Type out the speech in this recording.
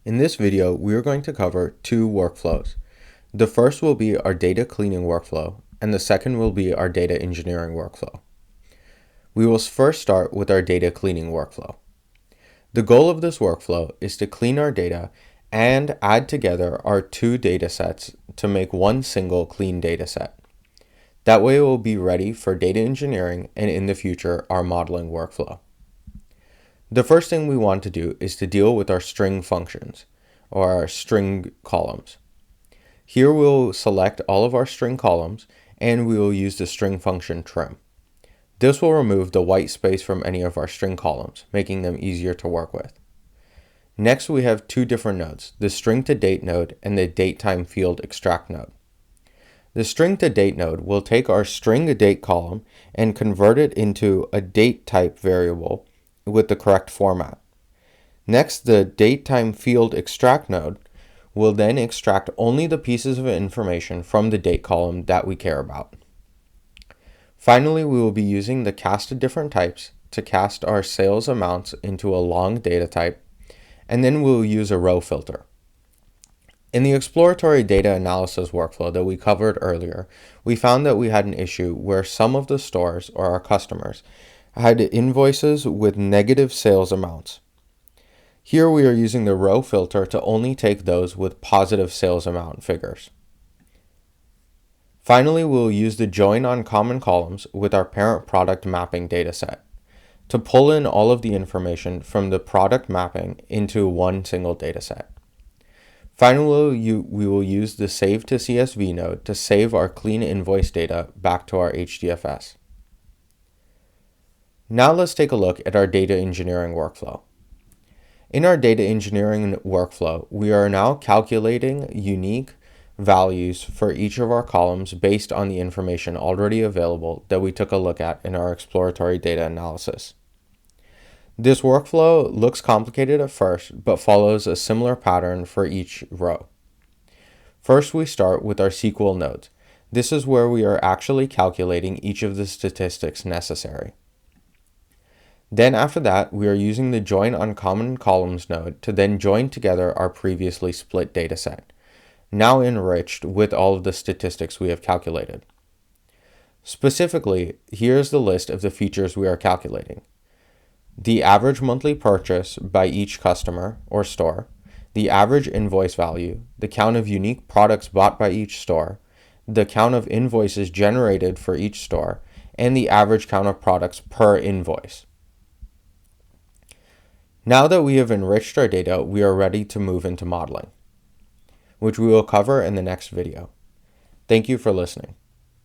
In this video, we are going to cover two workflows. The first will be our data cleaning workflow, and the second will be our data engineering workflow. We will first start with our data cleaning workflow. The goal of this workflow is to clean our data and add together our two data sets to make one single clean data set. That way it will be ready for data engineering and in the future, our modeling workflow. The first thing we want to do is to deal with our string functions, or our string columns. Here we'll select all of our string columns, and we will use the string function trim. This will remove the white space from any of our string columns, making them easier to work with. Next, we have two different nodes, the string to date node and the datetime field extract node. The string to date node will take our string to date column and convert it into a date type variable with the correct format. Next, the datetime field extract node will then extract only the pieces of information from the date column that we care about. Finally, we will be using the casted different types to cast our sales amounts into a long data type, and then we'll use a row filter. In the exploratory data analysis workflow that we covered earlier, we found that we had an issue where some of the stores or our customers had invoices with negative sales amounts. Here we are using the row filter to only take those with positive sales amount figures. Finally, we'll use the join on common columns with our parent product mapping dataset to pull in all of the information from the product mapping into one single dataset. Finally, we will use the save to CSV node to save our clean invoice data back to our HDFS. Now let's take a look at our data engineering workflow. In our data engineering workflow, we are now calculating unique values for each of our columns based on the information already available that we took a look at in our exploratory data analysis. This workflow looks complicated at first, but follows a similar pattern for each row. First, we start with our SQL nodes. This is where we are actually calculating each of the statistics necessary. Then after that, we are using the join on common columns node to then join together our previously split dataset, now enriched with all of the statistics we have calculated. Specifically, here is the list of the features we are calculating. The average monthly purchase by each customer or store, the average invoice value, the count of unique products bought by each store, the count of invoices generated for each store, and the average count of products per invoice. Now that we have enriched our data, we are ready to move into modeling, which we will cover in the next video. Thank you for listening.